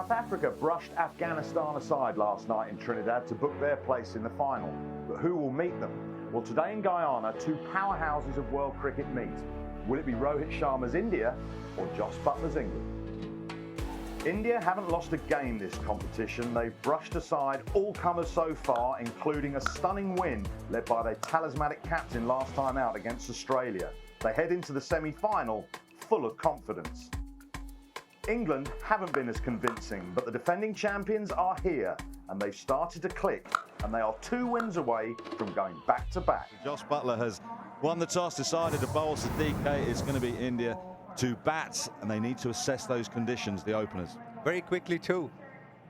South Africa brushed Afghanistan aside last night in Trinidad to book their place in the final. But who will meet them? Well, today in Guyana, two powerhouses of world cricket meet. Will it be Rohit Sharma's India or Jos Buttler's England? India haven't lost a game this competition. They've brushed aside all comers so far, including a stunning win led by their talismanic captain last time out against Australia. They head into the semi-final full of confidence. England haven't been as convincing, but the defending champions are here and they've started to click, and they are 2 wins away from going back to back. Jos Buttler has won the toss, decided to bowl, so DK is going to be India to bat, and they need to assess those conditions, the openers. Very quickly too.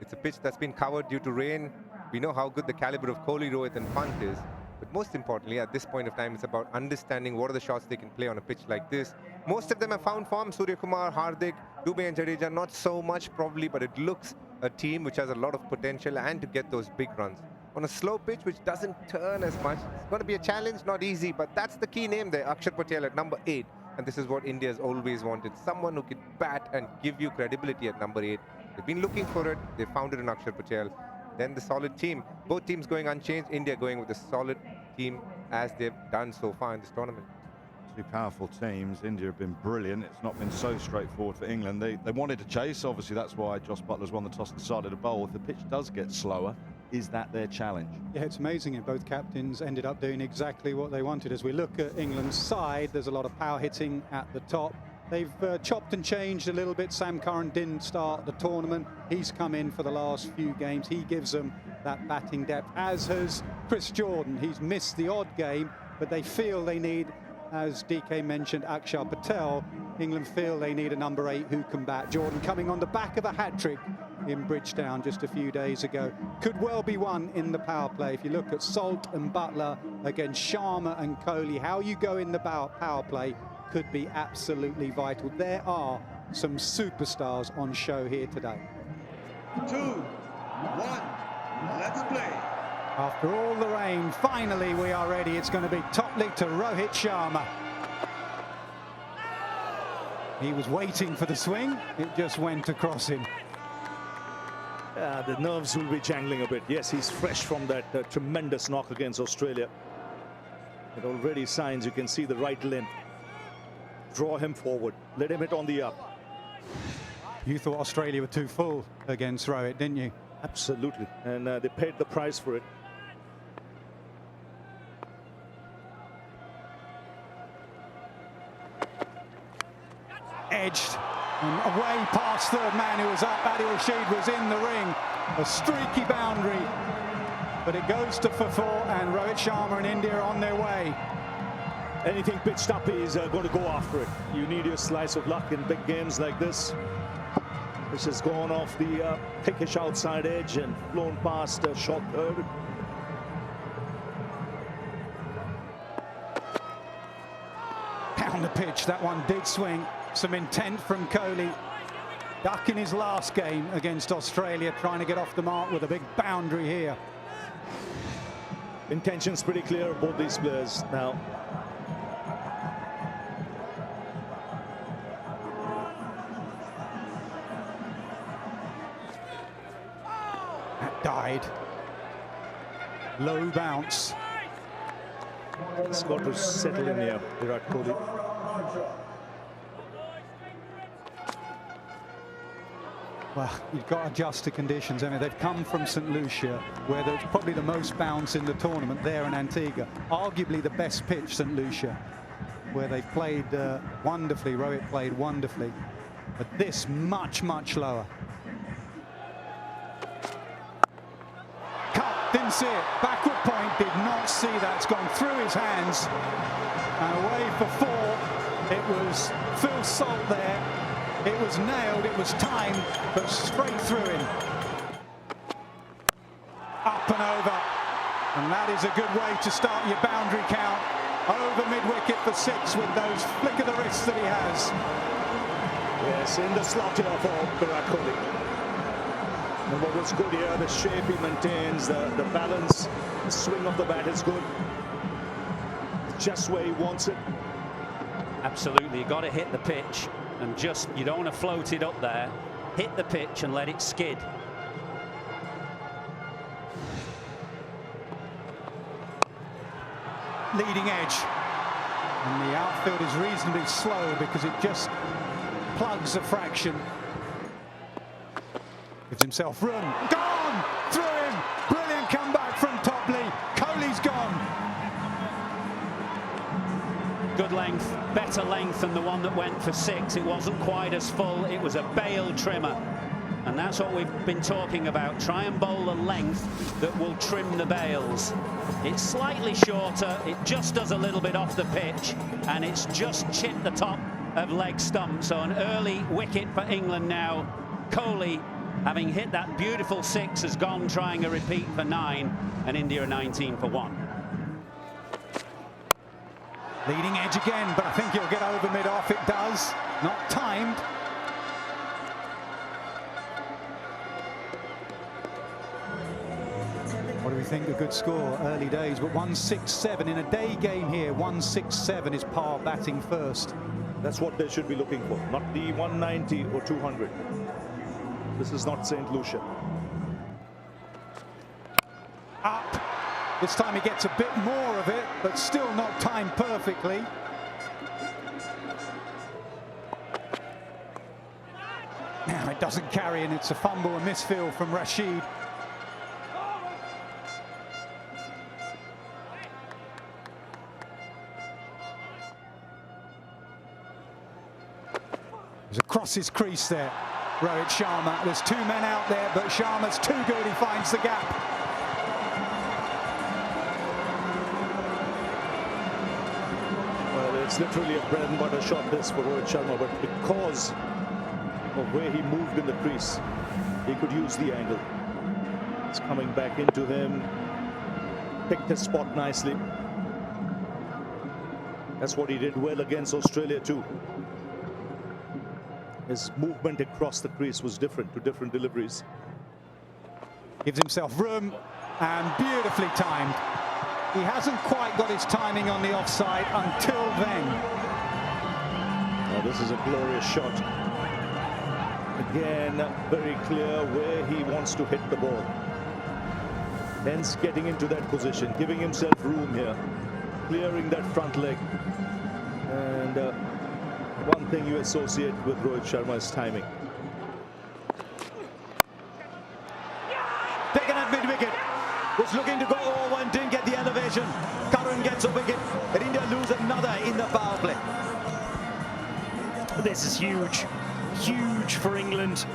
It's a pitch that's been covered due to rain. We know how good the caliber of Kohli, Rohit and Pant is, but most importantly at this point of time it's about understanding what are the shots they can play on a pitch like this. Most of them have found form. Surya Kumar, Hardik, Dubey and Jadeja, not so much probably, but it looks a team which has a lot of potential and to get those big runs. On a slow pitch which doesn't turn as much, it's going to be a challenge, not easy, but that's the key name there, Akshar Patel at number 8. And this is what India has always wanted, someone who can bat and give you credibility at number 8. They've been looking for it, they found it in Akshar Patel. Then the solid team, both teams going unchanged, India going with a solid team as they've done so far in this tournament. Two powerful teams. India have been brilliant. It's not been so straightforward for England. They wanted to chase, obviously that's why Jos Buttler's won the toss and decided to bowl. If the pitch does get slower, is that their challenge? Yeah, it's amazing. And both captains ended up doing exactly what they wanted. As we look at England's side, there's a lot of power hitting at the top. They've chopped and changed a little bit. Sam Curran didn't start the tournament. He's come in for the last few games. He gives them that batting depth, as has Chris Jordan. He's missed the odd game, but they feel they need, as DK mentioned, Akshar Patel. England feel they need a number 8 who can bat. Jordan coming on the back of a hat-trick in Bridgetown just a few days ago. Could well be one in the power play. If you look at Salt and Buttler against Sharma and Kohli, how you go in the power play could be absolutely vital. There are some superstars on show here today. 2, 1, let's play. After all the rain, finally we are ready. It's going to be top league to Rohit Sharma. He was waiting for the swing. It just went across him. The nerves will be jangling a bit. Yes, he's fresh from that tremendous knock against Australia. But already signs, you can see the right limb. Draw him forward. Let him hit on the up. You thought Australia were too full against Rohit, didn't you? Absolutely. And they paid the price for it. Edged and away past third man who was up. Adil Rashid was in the ring. A streaky boundary, but it goes to for 4, and Rohit Sharma and India are on their way. Anything pitched up, he's going to go after it. You need your slice of luck in big games like this. This has gone off the pickish outside edge and flown past a short third. Down the pitch, that one did swing. Some intent from Kohli. Duck in his last game against Australia, trying to get off the mark with a big boundary here. Intention's pretty clear of both these players now. That died. Low bounce. It's got to settle in here, Virat Kohli. Well, you've got to adjust to conditions. I mean, they've come from St. Lucia, where there's probably the most bounce in the tournament there in Antigua. Arguably the best pitch, St. Lucia, where they played wonderfully. Rohit played wonderfully. But this much, much lower. Cut, didn't see it. Backward point, did not see that. It's gone through his hands. And away for 4. It was Phil Salt there. It was nailed, it was timed, but straight through him. Up and over. And that is a good way to start your boundary count. Over mid-wicket for 6 with those flick of the wrists that he has. Yes, in the slot here for Virat Kohli. And what was good here, the shape he maintains, the balance, the swing of the bat is good. Just where he wants it. Absolutely, you got to hit the pitch. And just, you don't want to float it up there. hit the pitch and let it skid. Leading edge. And the outfield is reasonably slow because it just plugs a fraction. Gives himself room. Gone! Through him! Brilliant comeback from Topley. Kohli's gone. Good length, better length than the one that went for 6. It wasn't quite as full. It was a bail trimmer. And that's what we've been talking about. Try and bowl a length that will trim the bails. It's slightly shorter. It just does a little bit off the pitch. And it's just chipped the top of leg stump. So an early wicket for England now. Kohli, having hit that beautiful 6, has gone trying a repeat for 9. And India are 19 for 1. Leading edge again, but I think he'll get over mid-off. It does. Not timed. What do we think? A good score, early days, but 167 in a day game here. 167 is par batting first. That's what they should be looking for, not the 190 or 200. This is not St. Lucia. Up. This time he gets a bit more of it, but still not timed perfectly. Now it doesn't carry, and it's a fumble, a misfield from Rashid. He's across his crease there, Rohit Sharma. There's 2 men out there, but Sharma's too good. He finds the gap. It's literally a bread and butter shot this for Rohit Sharma, but because of where he moved in the crease, he could use the angle. It's coming back into him, picked his spot nicely. That's what he did well against Australia too. His movement across the crease was different to different deliveries. Gives himself room, and beautifully timed. He hasn't quite got his timing on the offside until then. Now this is a glorious shot. Again, very clear where he wants to hit the ball. Hence getting into that position, giving himself room here, clearing that front leg. And one thing you associate with Rohit Sharma is timing. Taken at mid-wicket. Was looking to go over and didn't get the elevation. Curran gets a wicket, and India lose another in the power play. This is huge, huge for England.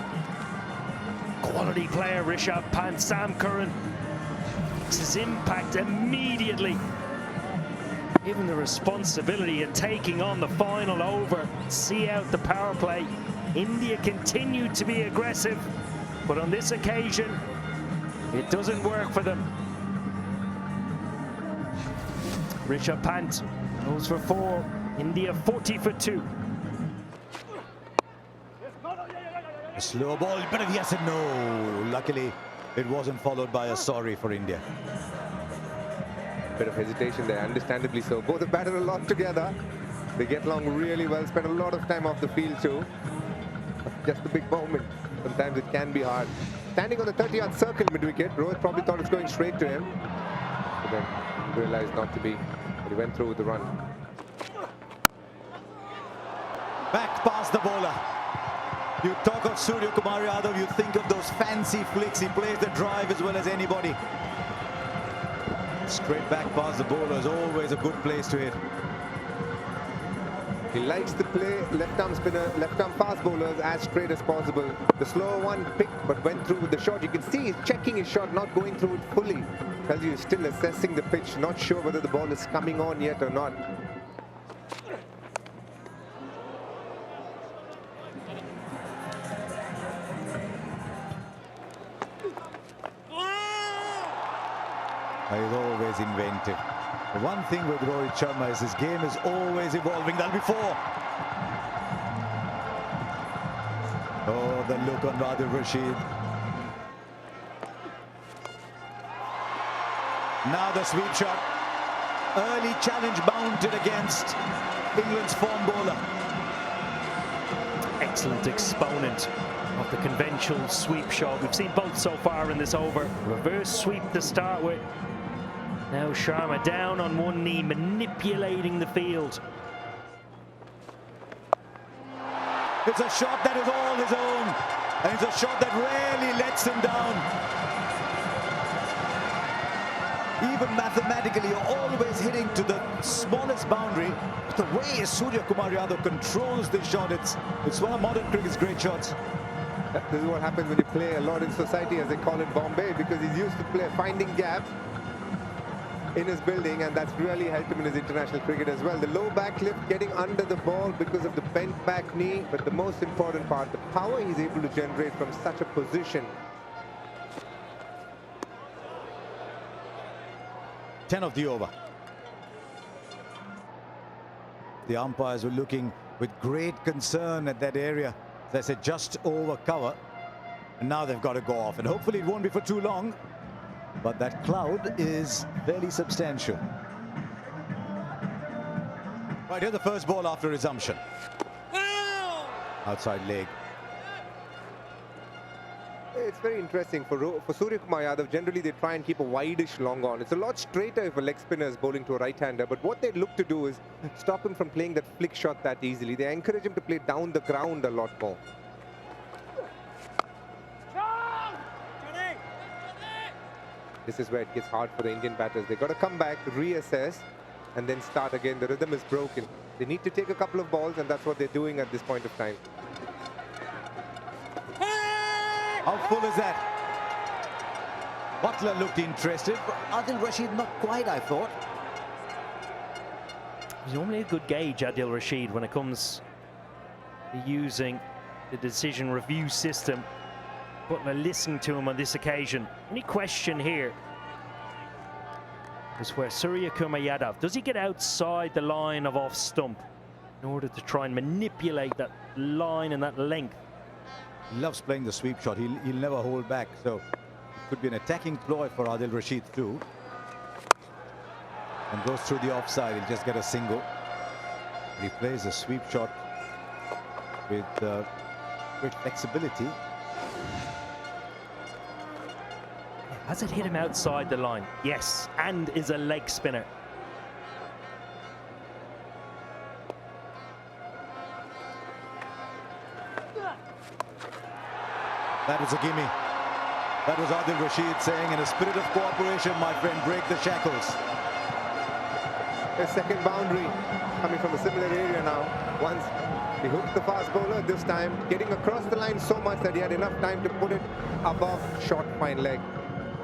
Quality player Rishabh Pant, Sam Curran makes his impact immediately. Given the responsibility of taking on the final over, see out the power play. India continued to be aggressive, but on this occasion, it doesn't work for them. Rishabh Pant goes for 4. India 40 for 2. A slow ball, bit of yes and no. Luckily, it wasn't followed by a sorry for India. Bit of hesitation there, understandably so. Both have batted a lot together. They get along really well, spend a lot of time off the field too. Just a big moment. Sometimes it can be hard. Standing on the 30-yard circle mid-wicket, Rohit probably thought it was going straight to him. But then realized not to be. But he went through with the run. Back past the bowler. You talk of Surya Kumar Yadav, you think of those fancy flicks. He plays the drive as well as anybody. Straight back past the bowler is always a good place to hit. He likes to play left-arm spinner, left-arm fast bowlers as straight as possible. The slower one picked but went through with the shot. You can see he's checking his shot, not going through it fully. Tells you he's still assessing the pitch, not sure whether the ball is coming on yet or not. He's always inventive. The one thing with Rohit Sharma is his game is always evolving. That'll be 4. Oh, the look on Radha Rashid. Now the sweep shot. Early challenge mounted against England's form bowler. Excellent exponent of the conventional sweep shot. We've seen both so far in this over. Reverse sweep to start with. Now Sharma down on one knee, manipulating the field. It's a shot that is all his own, and it's a shot that rarely lets him down. Even mathematically, you're always hitting to the smallest boundary. But the way Surya Kumar Yadav controls this shot, it's one of modern cricket's great shots. This is what happens when you play a lot in society, as they call it, Bombay, because he's used to finding gaps in his building, and that's really helped him in his international cricket as well. The low back lift, getting under the ball because of the bent back knee, but the most important part, the power he's able to generate from such a position. 10 of the over. The umpires were looking with great concern at that area. As I said, just over cover. And now they've got to go off. And hopefully it won't be for too long. But that cloud is fairly substantial. Right, here's the first ball after resumption. Outside leg. It's very interesting for Surya Kumar Yadav. Generally, they try and keep a wide-ish long on. It's a lot straighter if a leg spinner is bowling to a right-hander. But what they look to do is stop him from playing that flick shot that easily. They encourage him to play down the ground a lot more. This is where it gets hard for the Indian batters. They've got to come back, reassess, and then start again. The rhythm is broken. They need to take a couple of balls, and that's what they're doing at this point of time. How full is that? Butler looked interested, but Adil Rashid not quite, I thought. He's normally a good gauge, Adil Rashid, when it comes to using the decision review system. Butler listened to him on this occasion. Only question here is where Surya Kumar Yadav, does he get outside the line of off stump in order to try and manipulate that line and that length? He loves playing the sweep shot. He'll never hold back. So it could be an attacking ploy for Adil Rashid too. And goes through the offside. He'll just get a single. But he plays a sweep shot with great flexibility. Has it hit him outside the line? Yes, and is a leg spinner. That was a gimme. That was Adil Rashid saying, in a spirit of cooperation, my friend, break the shackles. A second boundary coming from a similar area now. Once he hooked the fast bowler, this time getting across the line so much that he had enough time to put it above short fine leg.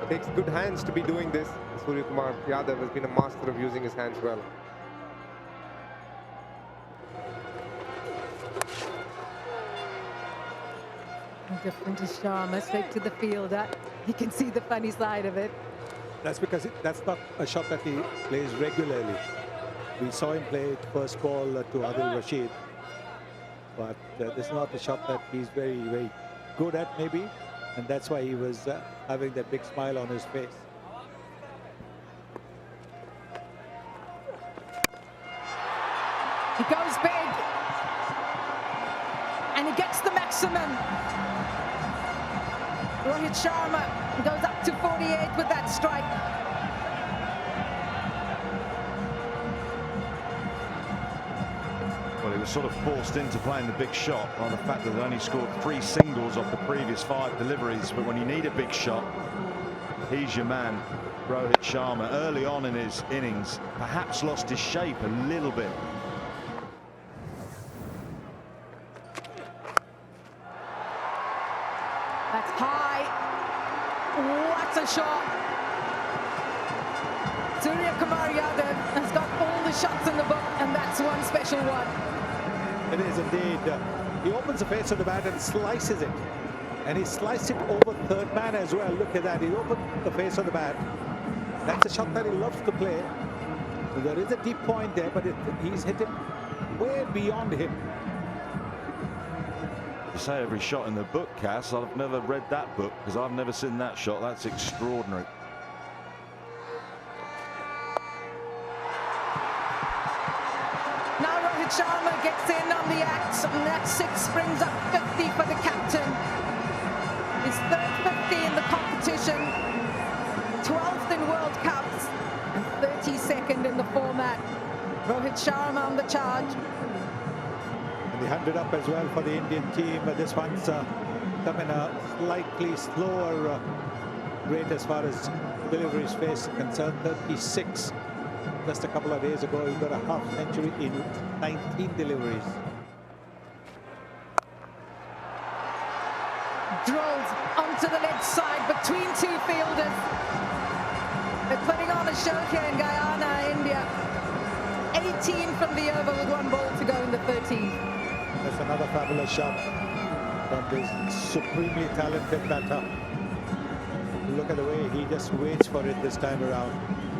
Takes good hands to be doing this. Surya Kumar Yadav has been a master of using his hands well. Different to Sharma, straight to the fielder. You can see the funny side of it. That's because that's not a shot that he plays regularly. We saw him play first ball to Adil Rashid. But this is not a shot that he's very, very good at, maybe. And that's why he was having that big smile on his face. He goes big. And he gets the maximum. Rohit Sharma goes up to 48 with that strike. Well, he was sort of forced into playing the big shot by the fact that they only scored 3 singles off the previous 5 deliveries. But when you need a big shot, he's your man. Rohit Sharma, early on in his innings, perhaps lost his shape a little bit. That's high. What a shot. Surya Kumar Yadav has got all the shots in the book, and that's one special one. It is indeed. He opens the face of the bat and slices it. And he sliced it over third man as well. Look at that. He opened the face of the bat. That's a shot that he loves to play. So there is a deep point there, but he's hit it way beyond him. You say every shot in the book, Cass. I've never read that book because I've never seen that shot. That's extraordinary. Now Rohit Sharma gets in on on the act, and that 6 brings up 50 for the captain. His third 50 in the competition, 12th in World Cups, and 32nd in the format. Rohit Sharma on the charge. And the 100 up as well for the Indian team, but this one's come in a slightly slower rate as far as deliveries face are concerned. 36 just a couple of days ago. He got a half century in 19 deliveries. Drilled onto the leg side between 2 fielders. They're putting on a show here in Guyana, India. 18 from the over with 1 ball to go in the 13th. That's another fabulous shot from this supremely talented batter. Look at the way he just waits for it this time around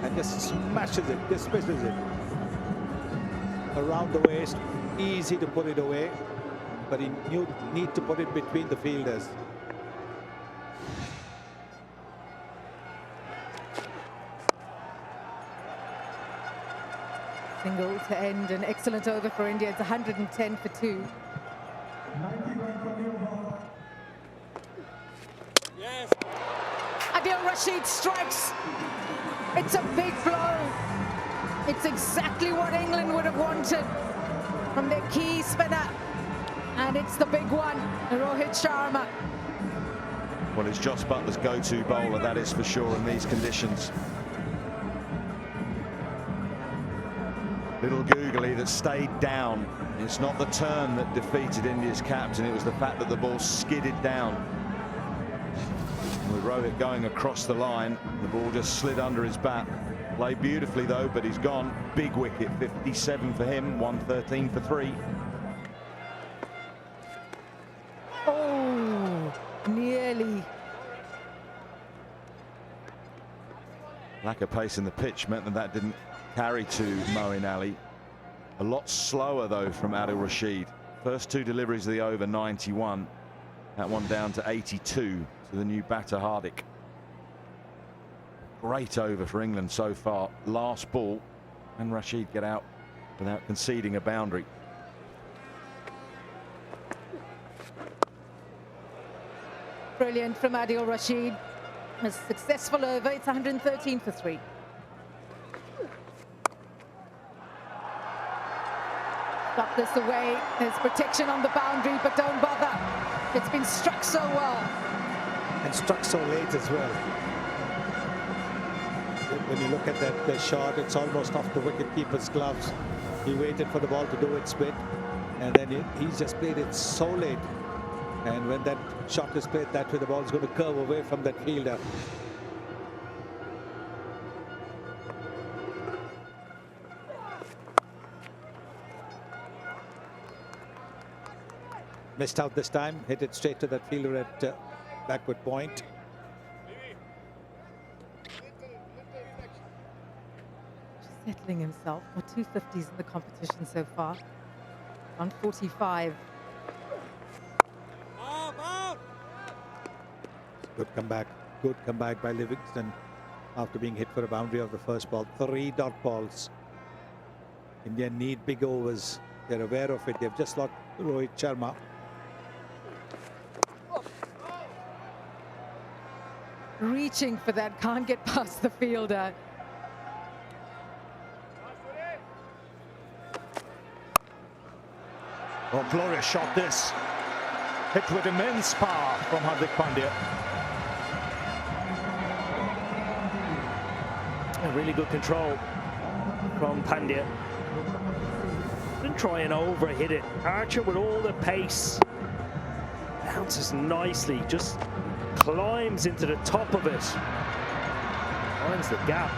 and just smashes it, dismisses it. Around the waist, easy to put it away, but he need to put it between the fielders. Single to end an excellent over for India. It's 110 for 2. Yes. Adil Rashid strikes. It's a big blow. It's exactly what England would have wanted from their key spinner. And it's the big one, Rohit Sharma. Well, it's Jos Buttler's go-to bowler, that is for sure, in these conditions. Little googly that stayed down. It's not the turn that defeated India's captain, it was the fact that the ball skidded down. With Rohit going across the line, the ball just slid under his bat. Played beautifully though, but he's gone. Big wicket, 57 for him, 113 for 3. Oh, nearly. Lack of pace in the pitch meant that didn't carry to Moeen Ali. A lot slower though from Adil Rashid. First 2 deliveries of the over, 91. That one down to 82 to the new batter Hardik. Great over for England so far. Last ball, and Rashid get out without conceding a boundary. Brilliant from Adil Rashid. A successful over. It's 113 for 3. Got this away. There's protection on the boundary, but don't bother. It's been struck so well. And struck so late as well. When you look at that shot, it's almost off the wicket-keeper's gloves. He waited for the ball to do its bit, and then he's just played it so late. And when that shot is played that way, the ball is going to curve away from that fielder. Missed out this time, hit it straight to that fielder at backward point. Just settling himself. Got 2 50s in the competition so far. 145. Good comeback by Livingston after being hit for a boundary of the first ball. 3 dot balls. India need big overs. They're aware of it. They've just lost Rohit Sharma. Reaching for that, can't get past the fielder. Oh, glorious shot this. Hit with immense power from Hardik Pandya. Really good control from Pandya. Didn't try and overhit it. Archer with all the pace. Bounces nicely, just climbs into the top of it. Finds the gap.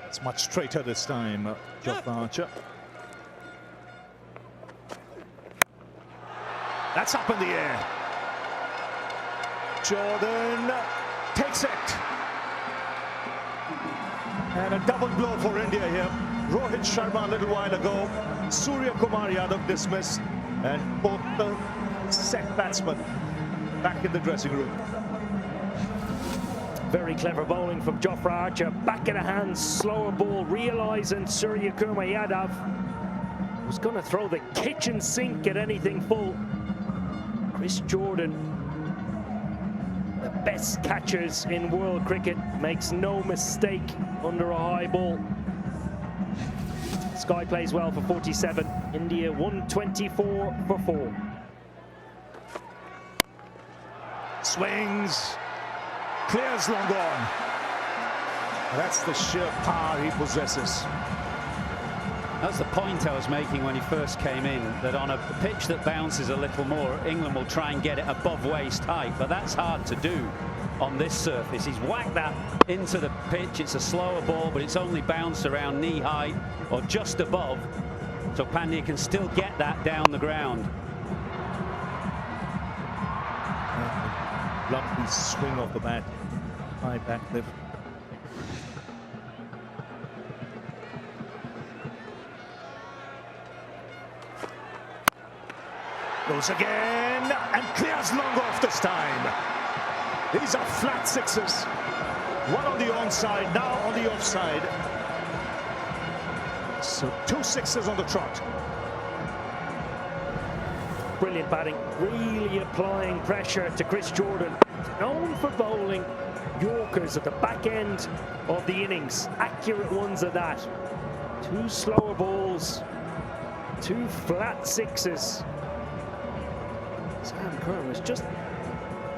It's much straighter this time, Geoff Archer. That's up in the air. Jordan takes it. And a double blow for India here. Rohit Sharma a little while ago. Surya Kumar Yadav dismissed. And both the set batsmen back in the dressing room. Very clever bowling from Jofra Archer. Back of the hands, slower ball, realising Surya Kumar Yadav was going to throw the kitchen sink at anything full. Chris Jordan, the best catchers in world cricket, makes no mistake under a high ball. Sky plays well for 47. India 124 for 4. Swings, clears long on. That's the sheer power he possesses. That's the point I was making when he first came in, that on a pitch that bounces a little more, England will try and get it above waist height, but that's hard to do on this surface. He's whacked that into the pitch. It's a slower ball, but it's only bounced around knee height or just above, so Pandya can still get that down the ground. Lumpy swing of the bat, high back lift. Goes again and clears long off this time. These are flat sixes. One on the onside, now on the offside. So 2 sixes on the trot. Brilliant batting, really applying pressure to Chris Jordan. Known for bowling Yorkers at the back end of the innings. Accurate ones at that. 2 slower balls, 2 flat sixes. Sam Curran was just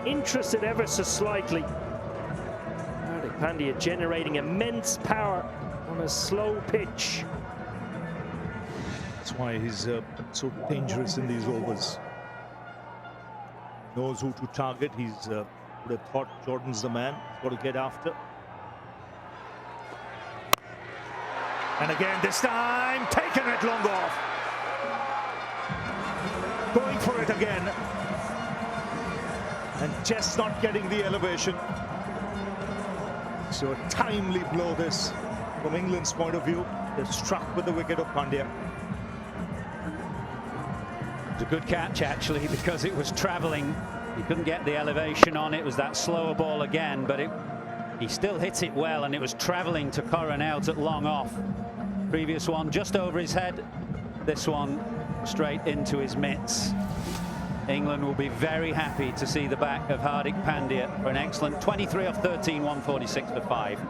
interested ever so slightly. Hardik Pandya generating immense power on a slow pitch. That's why he's so dangerous in these overs. Knows who to target. He's would have thought Jordan's the man. He's got to get after. And again, this time, taking it long off. Going for it again. And just not getting the elevation. So a timely blow this from England's point of view. They're struck with the wicket of Pandya. It was a good catch, actually, because it was travelling. He couldn't get the elevation on it. It was that slower ball again, but he still hit it well, and it was travelling to Curran out at long off. Previous one just over his head. This one straight into his mitts. England will be very happy to see the back of Hardik Pandya for an excellent 23 off 13, 146 for 5.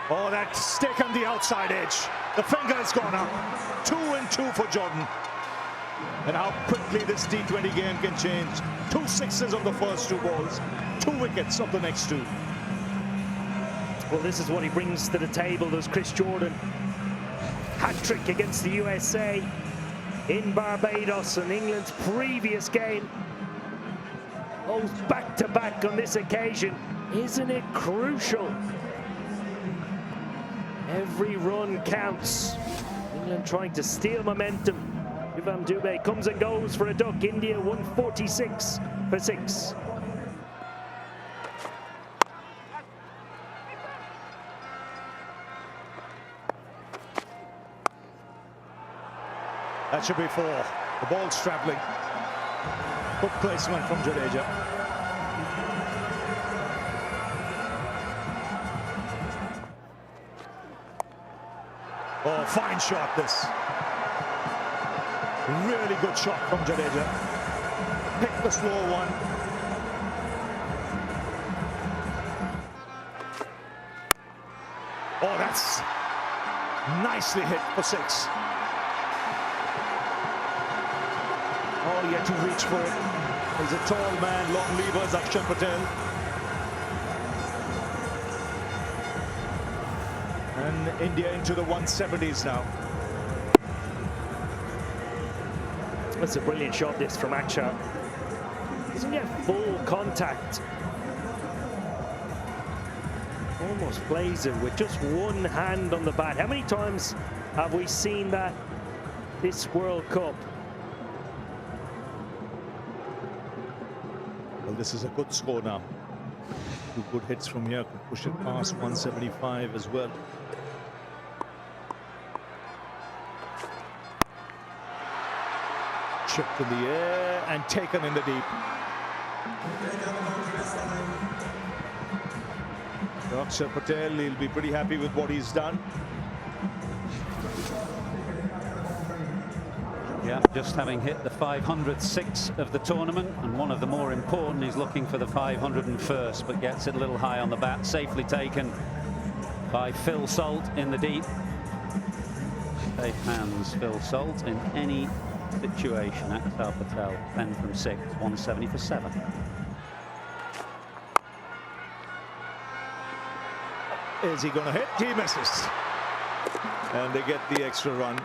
Oh, that stick on the outside edge. The finger has gone up. 2 and 2 for Jordan. And how quickly this T20 game can change. 2 sixes on the first 2 balls. 2 wickets of the next 2. Well, this is what he brings to the table, does Chris Jordan. Hat-trick against the USA in Barbados, and England's previous game. Goes back-to-back on this occasion. Isn't it crucial? Every run counts. England trying to steal momentum. Shivam Dubey comes and goes for a duck. India 146 for 6. That should be 4. The ball's travelling. Good placement from Jadeja. Oh, fine shot this. Really good shot from Jadeja. Pick the slow one. Oh, that's nicely hit for 6. Oh, yet to reach for it. He's a tall man, long levers, Akshar Patel. And India into the 170s now. That's a brilliant shot, this, from Akshar. Doesn't get full contact. Almost plays it with just one hand on the bat. How many times have we seen that this World Cup? Well, this is a good score now. 2 good hits from here could push it past 175 as well. Chipped in the air and taken in the deep. Akshar Patel, he'll be pretty happy with what he's done. Yeah, just having hit the 506 of the tournament, and one of the more important, he's looking for the 501st, but gets it a little high on the bat. Safely taken by Phil Salt in the deep. Safe hands, Phil Salt, in any situation. Akshar Patel, 10 from 6, 170 for 7. Is he going to hit? He misses. And they get the extra run.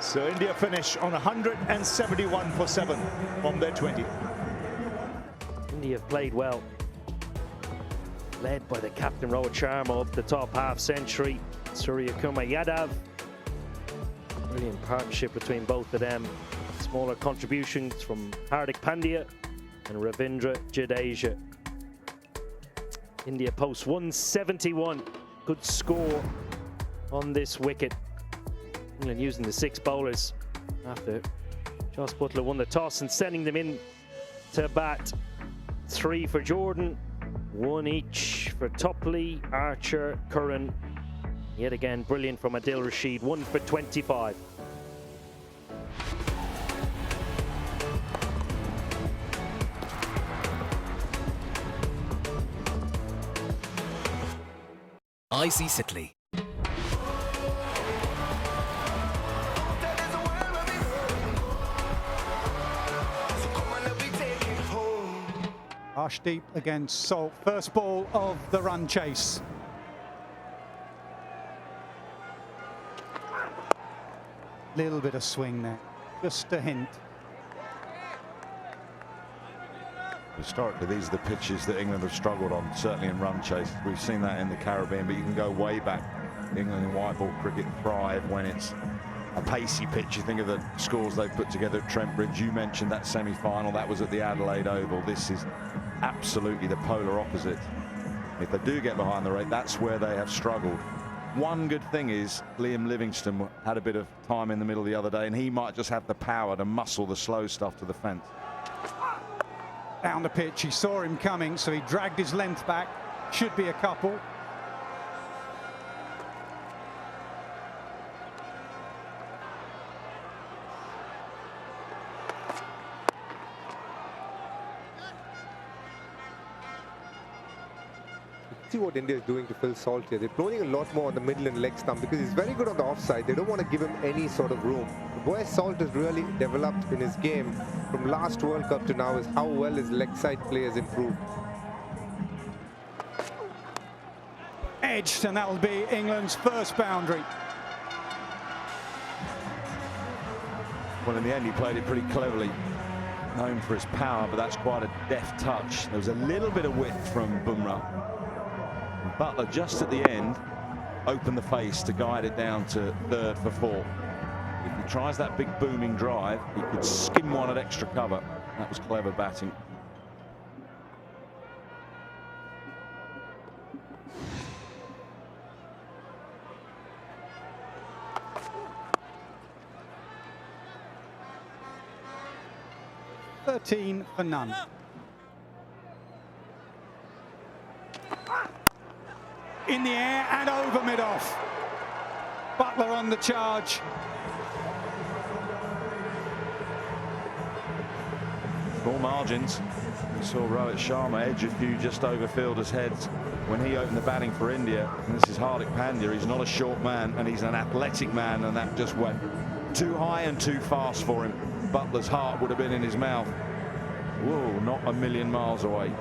So India finish on 171 for 7 from their 20. India have played well. Led by the captain Rohit Sharma up the top half century. Surya Kumar Yadav. Brilliant partnership between both of them. Smaller contributions from Hardik Pandya and Ravindra Jadeja. India posts 171. Good score on this wicket. England using the 6 bowlers after Jos Buttler won the toss and sending them in to bat. 3 for Jordan, 1 each for Topley, Archer, Curran. Yet again, brilliant from Adil Rashid, 1 for 25. IC Sitley. Arshdeep against Salt. First ball of the run chase. Little bit of swing there, just a hint. Historically, these are the pitches that England have struggled on, certainly in run chase. We've seen that in the Caribbean, but you can go way back. England in white ball cricket thrive when it's a pacey pitch. You think of the scores they've put together at Trent Bridge. You mentioned that semi-final. That was at the Adelaide Oval. This is absolutely the polar opposite. If they do get behind the rate, that's where they have struggled. One good thing is Liam Livingstone had a bit of time in the middle the other day, and he might just have the power to muscle the slow stuff to the fence. Down the pitch, he saw him coming, so he dragged his length back. Should be a couple. See what India is doing to Phil Salt here. They're bowling a lot more on the middle and leg stump because he's very good on the offside. They don't want to give him any sort of room. Where Salt has really developed in his game from last World Cup to now is how well his leg side play has improved. Edged, and that'll be England's first boundary. Well, in the end, he played it pretty cleverly. Known for his power, but that's quite a deft touch. There was a little bit of width from Bumrah. Buttler just at the end opened the face to guide it down to 3rd for 4. If he tries that big booming drive, he could skim one at extra cover. That was clever batting. $13 for none. In the air and over mid-off. Buttler on the charge. Small margins. We saw Rohit Sharma edge a few just over fielders' heads when he opened the batting for India. And this is Hardik Pandya. He's not a short man, and he's an athletic man, and that just went too high and too fast for him. Butler's heart would have been in his mouth. Whoa, not a million miles away.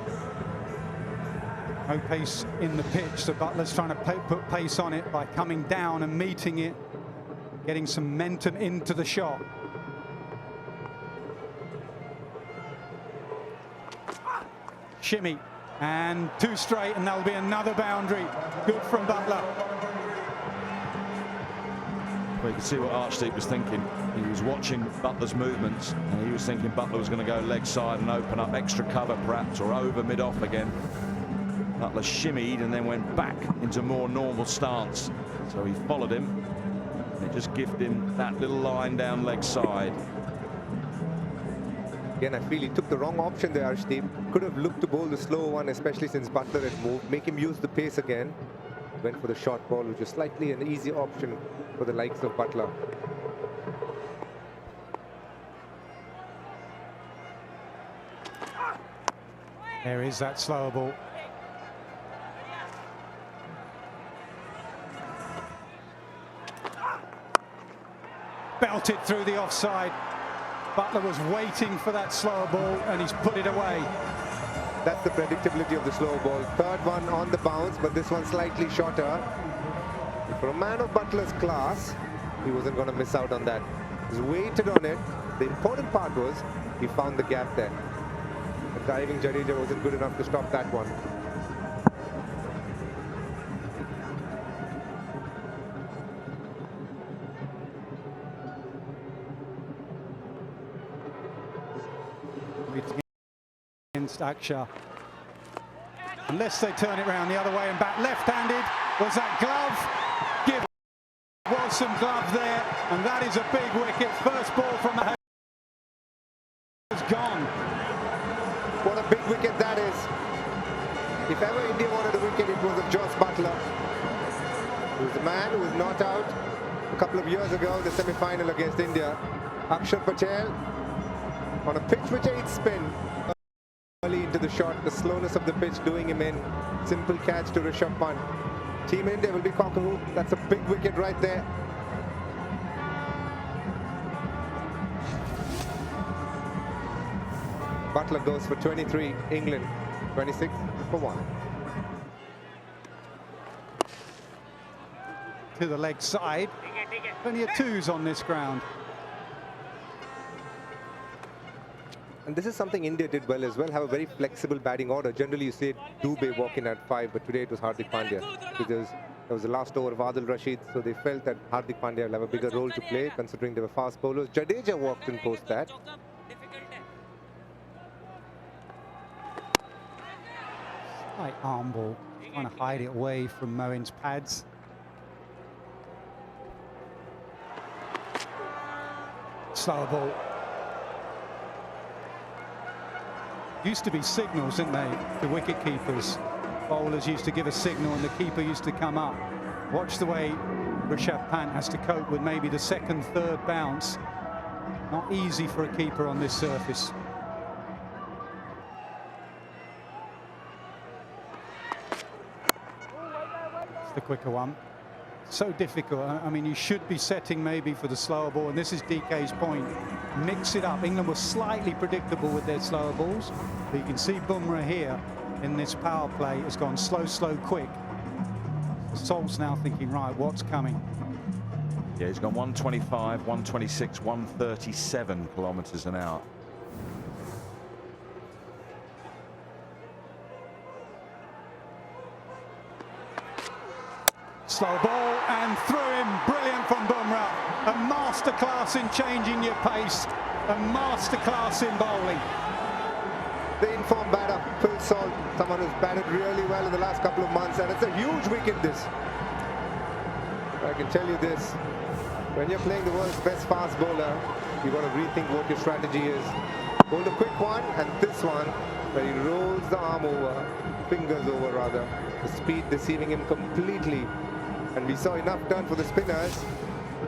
No pace in the pitch, so Butler's trying to put pace on it by coming down and meeting it, getting some momentum into the shot. Shimmy, and 2 straight, and that'll be another boundary. Good from Buttler. Well, you can see what Arshdeep was thinking. He was watching Butler's movements, and he was thinking Butler was going to go leg side and open up extra cover perhaps, or over mid-off again. Butler shimmied and then went back into more normal stance. So he followed him, and it just gifted him that little line down leg side. Again, I feel he took the wrong option there, Arshdeep. Could have looked to bowl the slow one, especially since Butler had moved. Make him use the pace again. Went for the short ball, which is slightly an easy option for the likes of Butler. There is that slower ball. Belted through the offside. Butler was waiting for that slower ball and he's put it away. That's the predictability of the slow ball. Third one on the bounce, but this one slightly shorter. For a man of Butler's class, he wasn't going to miss out on that. He's waited on it. The important part was he found the gap there. The diving Jadeja wasn't good enough to stop that one. Against Akshar. Unless they turn it around the other way and back left-handed. Was that glove? Was some glove there, and that is a big wicket. First ball from the has gone. What a big wicket that is. If ever India wanted a wicket, it was of Joss Butler. He was the man who was not out a couple of years ago in the semi-final against India. Akshar Patel on a pitch which aids spin. Early into the shot, the slowness of the pitch doing him in. Simple catch to Rishabh Pant. Team India will be cock-a-hoop. That's a big wicket right there. Butler goes for 23, England 26 for 1. To the leg side. Plenty of twos on this ground. And this is something India did well as well, have a very flexible batting order. Generally, you say Dubey walk in at 5, but today it was Hardik Pandya. Because that was the last over of Adil Rashid, so they felt that Hardik Pandya will have a bigger role to play, considering they were fast bowlers. Jadeja walked in post that. Slight arm ball, trying to hide it away from Moeen's pads. Slower ball. Used to be signals, didn't they, the wicket keepers? Bowlers used to give a signal and the keeper used to come up. Watch the way Rishabh Pant has to cope with maybe the second, third bounce. Not easy for a keeper on this surface. It's the quicker one. So difficult. I mean, you should be setting maybe for the slower ball, and this is DK's point. Mix it up. England was slightly predictable with their slower balls, but you can see Bumrah here in this power play has gone slow, slow, quick. Salt's now thinking, right, what's coming? Yeah, he's gone 125, 126, 137 kilometres an hour. Slow ball and through him. Brilliant from Bumrah. A masterclass in changing your pace. A masterclass in bowling. The informed batter, Phil Salt, someone who's batted really well in the last couple of months, and it's a huge wicket this. I can tell you this, when you're playing the world's best fast bowler, you've got to rethink what your strategy is. Bowled a quick one, and this one, where he rolls the arm over, fingers over rather, the speed deceiving him completely. And we saw enough turn for the spinners.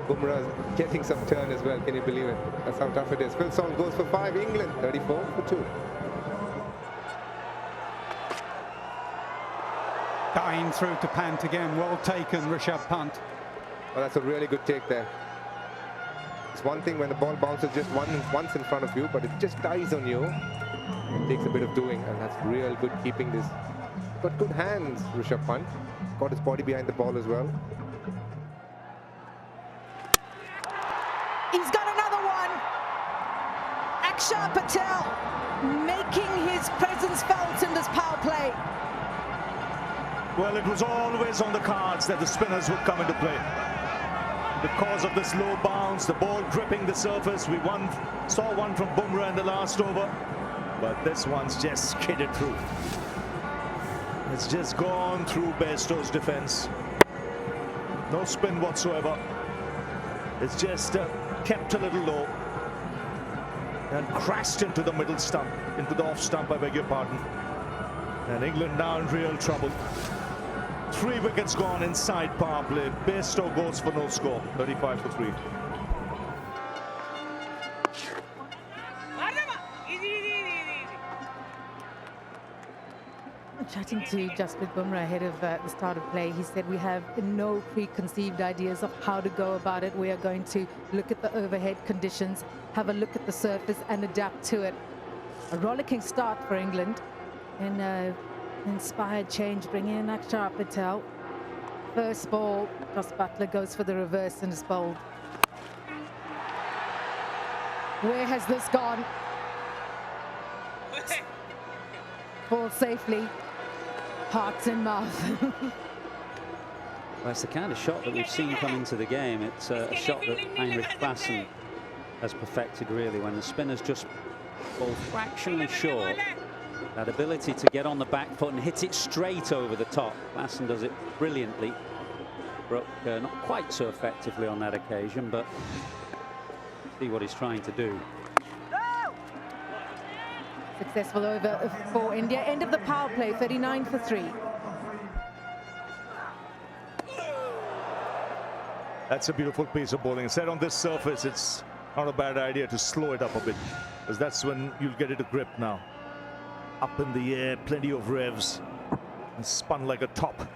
Bumrah getting some turn as well, can you believe it? That's how tough it is. Phil Salt goes for 5, England 34 for 2. Dying through to Pant again. Well taken, Rishabh Pant. Well, that's a really good take there. It's one thing when the ball bounces just once in front of you, but it just dies on you. It takes a bit of doing, and that's real good keeping this. Got good hands, Rishabh Pant. Got his body behind the ball as well. He's got another one. Akshar Patel making his presence felt in this power play. Well, it was always on the cards that the spinners would come into play. Because of this low bounce, the ball gripping the surface, we saw one from Bumrah in the last over, but this one's just skidded through. It's just gone through Bairstow's defense. No spin whatsoever. It's just kept a little low. and crashed into the middle stump, into the off stump, I beg your pardon. And England now in real trouble. 3 wickets gone inside power play. Bairstow goes for no score, 35 for 3. Chatting to Jasprit Bumrah ahead of the start of play, he said we have no preconceived ideas of how to go about it. We are going to look at the overhead conditions, have a look at the surface and adapt to it. A rollicking start for England, and inspired change bringing in Akshar Patel. First ball, Jos Buttler goes for the reverse and is bowled. Where has this gone? Ball safely. Hearts in mouth. Well, it's the kind of shot that we've seen come into the game. It's a shot that Heinrich Klaassen has perfected, really, when the spinner's just ball fractionally short. That ability to get on the back foot and hit it straight over the top. Klaassen does it brilliantly. Brook not quite so effectively on that occasion, but see what he's trying to do. Successful over for India. End of the power play, 39 for 3. That's a beautiful piece of bowling. Said on this surface, it's not a bad idea to slow it up a bit, because that's when you'll get it a grip now. Up in the air, plenty of revs, and spun like a top.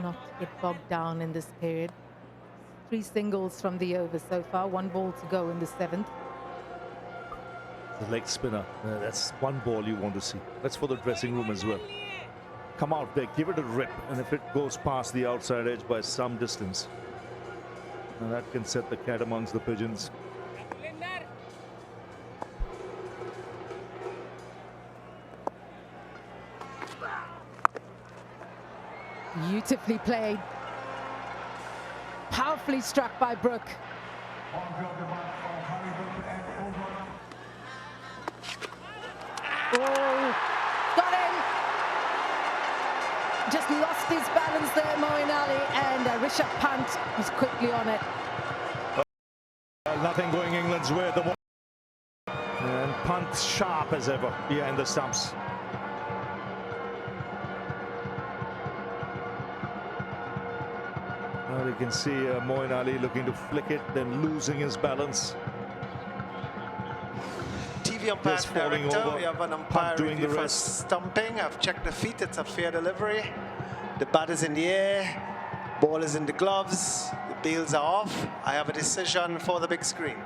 Not to get bogged down in this period. 3 singles from the over so far, 1 ball to go in the 7th. The leg spinner, that's one ball you want to see. That's for the dressing room as well. Come out there, give it a rip, and if it goes past the outside edge by some distance, now that can set the cat amongst the pigeons. Beautifully played. Powerfully struck by Brook. Oh, got him. Just lost his balance there, Moeen Ali, and Rishabh Pant was quickly on it. Nothing going England's way at the moment. And Pant sharp as ever behind the stumps. Well, you can see Moeen Ali looking to flick it, then losing his balance. TV umpire director, over. we have an umpire Doing review the for rest. stumping. I've checked the feet, it's a fair delivery. The bat is in the air, ball is in the gloves, the bails are off. I have a decision for the big screen.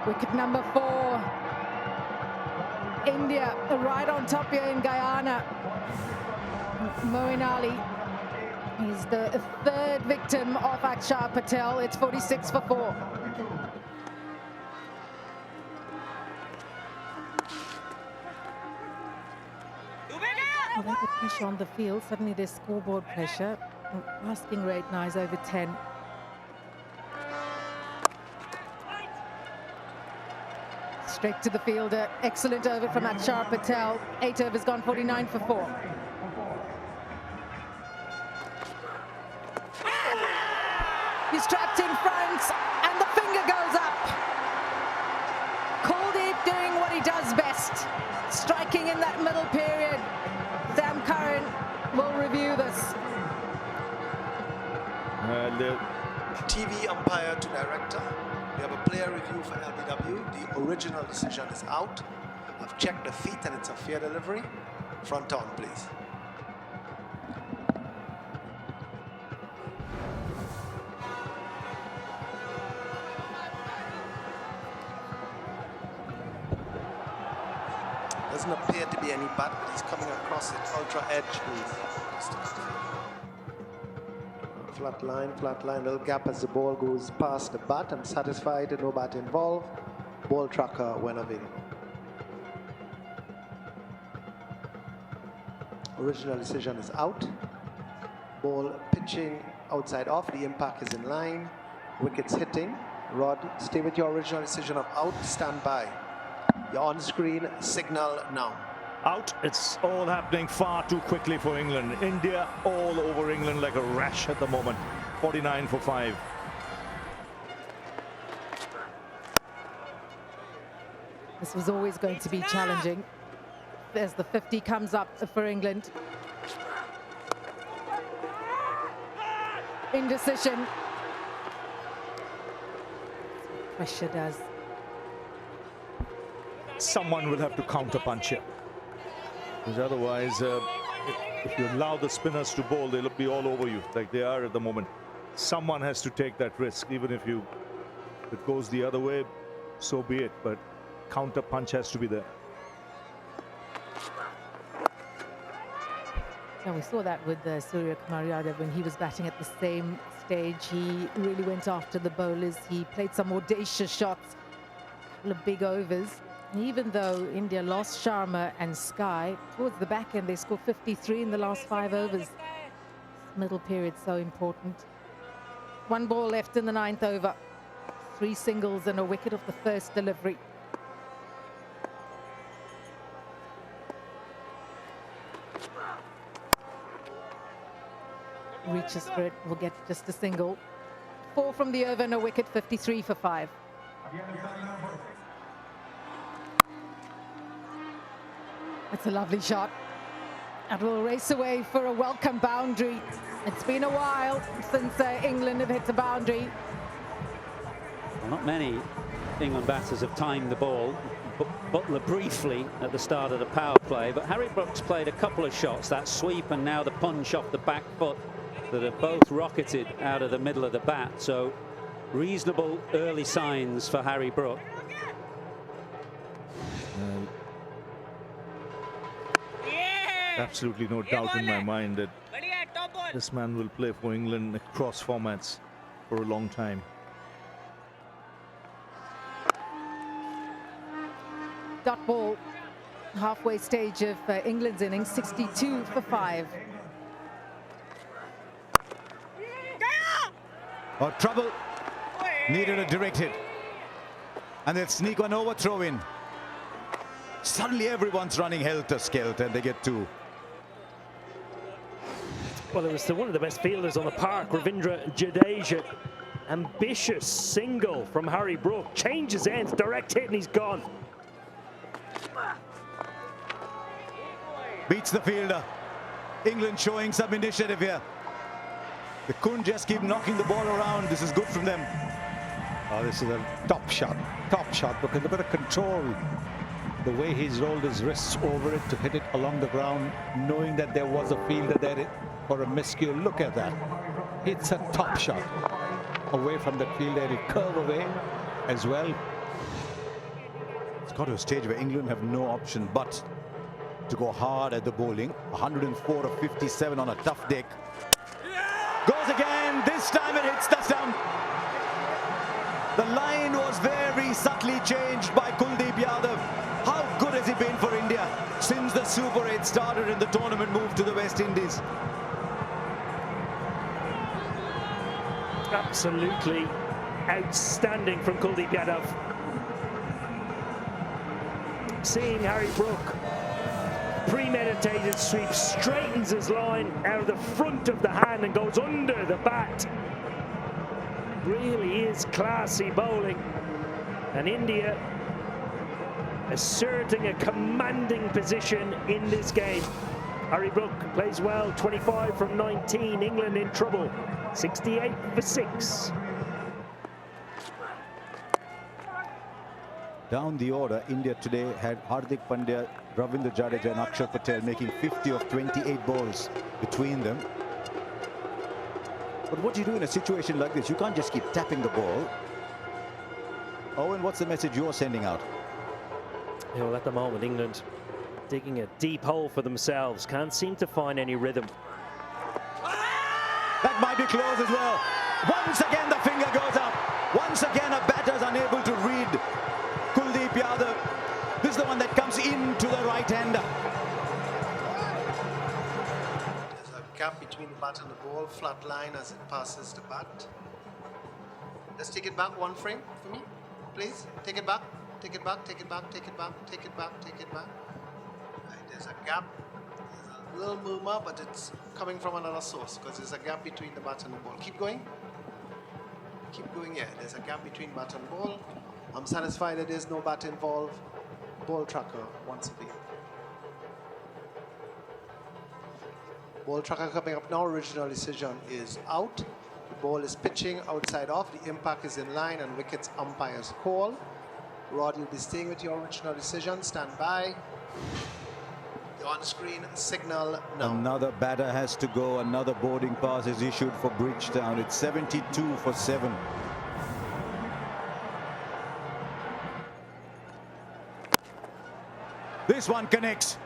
Wicket number 4. India right on top here in Guyana. Moeen Ali, he's the 3rd victim of Akshar Patel. It's 46 for 4. Well, they put pressure on the field. Suddenly there's scoreboard pressure. Asking rate now is over 10. Straight to the fielder. Excellent over from Akshar Patel. 8 overs gone, 49 for 4. He's trapped in front, and the finger goes up. Kuldeep doing what he does best, striking in that middle period. Sam Curran will review this. TV umpire to director. We have a player review for LBW. The original decision is out. I've checked the feet and it's a fair delivery. Front on, please. Doesn't appear to be any bat, but he's coming across it. Ultra edge, please. Flat line, little gap as the ball goes past the bat. I'm satisfied, no bat involved. Ball tracker when available. Original decision is out. Ball pitching outside off, the impact is in line. wickets hitting. Rod, stay with your original decision of out, stand by. Your on-screen signal now. Out. It's all happening far too quickly for England. India all over England like a rash at the moment. 49 for 5. This was always going to be challenging. There's the 50 comes up for England. Indecision. Pressure does. Someone will have to counter punch here. Because otherwise, if you allow the spinners to bowl, they'll be all over you like they are at the moment. Someone has to take that risk, even if it goes the other way, so be it. But counter punch has to be there. Yeah, we saw that with Surya Kumar Yadav when he was batting at the same stage. He really went after the bowlers. He played some audacious shots, full of big overs. And even though India lost Sharma and Sky, towards the back end they scored 53 in the last 5 overs. Middle period so important. 1 ball left in the 9th over. 3 singles and a wicket of the first delivery. Reaches for it, will get just a single. 4 from the over and a wicket, 53 for 5. It's a lovely shot. And will race away for a welcome boundary. It's been a while since England have hit a boundary. Well, not many England batters have timed the ball. Butler briefly at the start of the power play, but Harry Brook's played a couple of shots, that sweep and now the punch off the back foot, that have both rocketed out of the middle of the bat. So reasonable early signs for Harry Brook. Absolutely no doubt in my mind that this man will play for England across formats for a long time. Dot ball, halfway stage of England's innings, 62 for 5. Oh, trouble. Needed a direct hit. And they'll sneak one overthrow in. Suddenly everyone's running helter-skelter and they get 2. Well, it was one of the best fielders on the park, Ravindra Jadeja. Ambitious single from Harry Brook. Changes ends, direct hit, and he's gone. Beats the fielder. England showing some initiative here. They couldn't just keep knocking the ball around. This is good from them. Oh, this is a top shot. Look at the bit of control. The way he's rolled his wrists over it to hit it along the ground, knowing that there was a fielder there for a miscue. Look at that. It's a top shot. Away from the fielder, it'll curve away as well. It's got to a stage where England have no option but to go hard at the bowling. 104 of 57 on a tough deck. Goes again. This time it hits the stump. The line was very subtly changed by Kuldeep Yadav. How good has he been for India since the Super 8 started in the tournament move to the West Indies? Absolutely outstanding from Kuldeep Yadav. Seeing Harry Brook, premeditated sweep, straightens his line out of the front of the hand and goes under the bat. Really is classy bowling. And India asserting a commanding position in this game. Harry Brook plays well, 25 from 19. England in trouble, 68 for 6. Down the order, India today had Hardik Pandya, Ravindra Jadeja and Akshar Patel making 50 of 28 balls between them. But what do you do in a situation like this? You can't just keep tapping the ball. Owen, what's the message you're sending out? You know, at the moment, England digging a deep hole for themselves. Can't seem to find any rhythm. That might be close as well. Once again, the finger goes up. Once again, a batter's unable to read Kuldeep Yadav. This is the one that comes into the right-hander. There's a gap between the bat and the ball, flat line as it passes the bat. Let's take it back one frame for me, please. Take it back, take it back, take it back, take it back, take it back, take it back. Right, there's a gap. There's a little murmur, but it's coming from another source because there's a gap between the bat and the ball. Keep going. Keep going, yeah. There's a gap between bat and ball. I'm satisfied that there's no bat involved. Ball tracker once again. Ball tracker coming up now. Original decision is out. The ball is pitching outside off. The impact is in line and wickets umpire's call. Rod, you'll be staying with your original decision. Stand by. The on-screen signal now. Another batter has to go. Another boarding pass is issued for Bridgetown. It's 72 for 7. This one connects.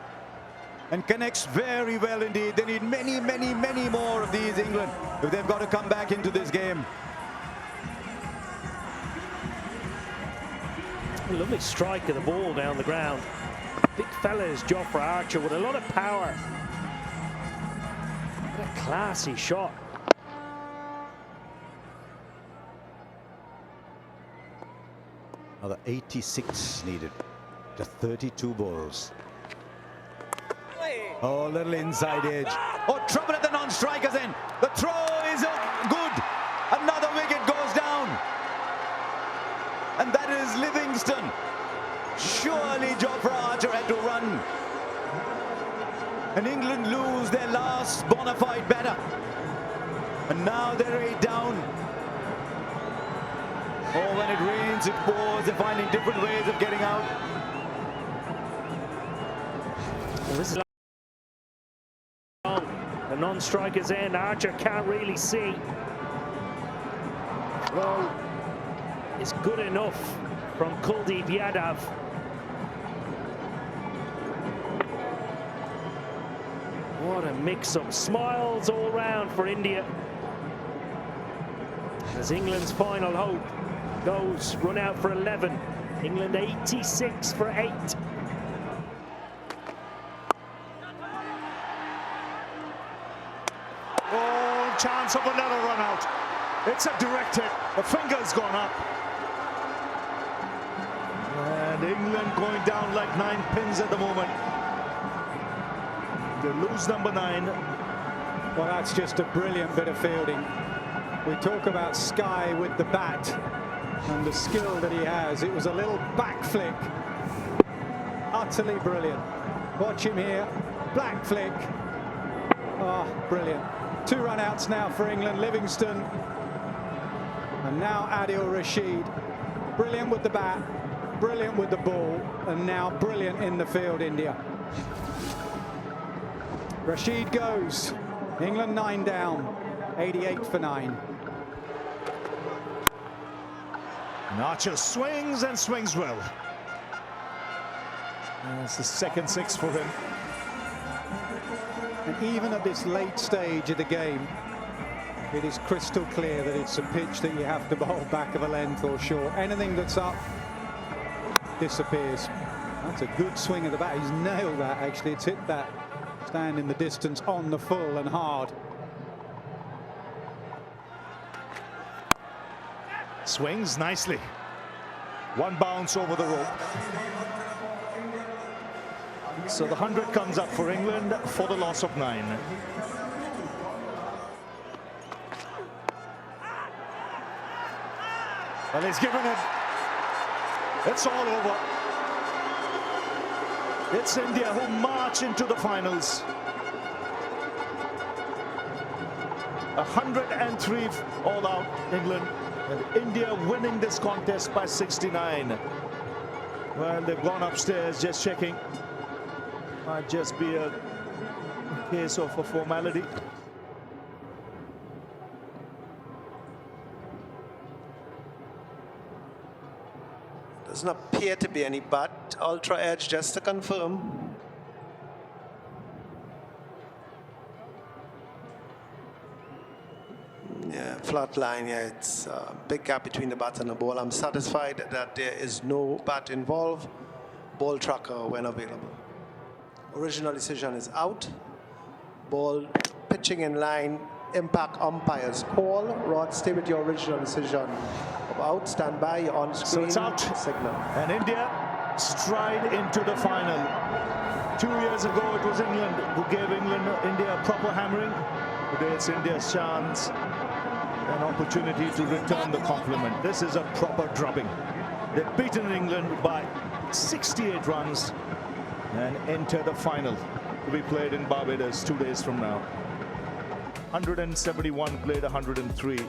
And connects very well indeed. They need many, many, many more of these, England, if they've got to come back into this game. A lovely strike of the ball down the ground. Big fellas, Jofra Archer with a lot of power. What a classy shot. Another 86 needed. Just 32 balls. Oh, little inside edge. Oh, trouble at the non-strikers end. The throw is good. Another wicket goes down. And that is Livingston. Surely Jofra Archer had to run. And England lose their last bona fide batter. And now they're 8 down. Oh, when it rains, it pours. They're finding different ways of getting out. Well, this is the non-strikers end. Archer can't really see. Well, it's good enough from Kuldeep Yadav. What a mix-up. Smiles all round for India. As England's final hope goes run out for 11. England 86 for 8. Oh, chance of another run out. It's a direct hit. The finger's gone up. And England going down like 9 pins at the moment. They lose number 9. Well, that's just a brilliant bit of fielding. We talk about Sky with the bat and the skill that he has. It was a little back flick. Utterly brilliant. Watch him here. Black flick. Oh, brilliant. 2 run-outs now for England. Livingston. And now Adil Rashid. Brilliant with the bat. Brilliant with the ball. And now brilliant in the field, India. Rashid goes. England 9 down. 88 for 9. Archer swings and swings well. That's the second 6 for him. And even at this late stage of the game, it is crystal clear that it's a pitch that you have to bowl back of a length or short. Anything that's up disappears. That's a good swing of the bat. He's nailed that, actually. It's hit that stand in the distance on the full and hard. Swings nicely. 1 bounce over the rope. So the 100 comes up for England for the loss of 9. Well, he's given it. It's all over. It's India who march into the finals. 103 all out, England. And India winning this contest by 69. Well, they've gone upstairs just checking. Might just be a case of a formality. Doesn't appear to be any but. Ultra edge just to confirm. Yeah, flat line. Yeah, it's a big gap between the bat and the ball. I'm satisfied that there is no bat involved. Ball tracker when available. Original decision is out. Ball pitching in line impact umpires. Call, Rod, stay with your original decision. Out, stand by, you're on screen. So it's out. Signal. And India stride into the final. 2 years ago, it was England who gave India a proper hammering. Today, it's India's chance, an opportunity to return the compliment. This is a proper drubbing. They've beaten England by 68 runs and enter the final to be played in Barbados 2 days from now. 171 played 103.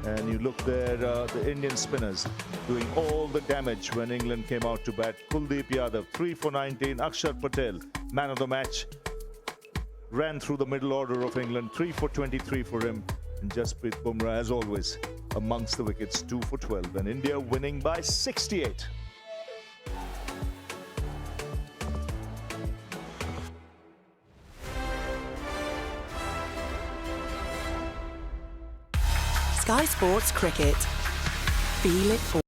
And you look there, the Indian spinners doing all the damage when England came out to bat. Kuldeep Yadav, 3 for 19. Akshar Patel, man of the match, ran through the middle order of England. 3 for 23 for him. And Jasprit Bumrah, as always, amongst the wickets, 2 for 12. And India winning by 68. Sky Sports Cricket. Feel it all.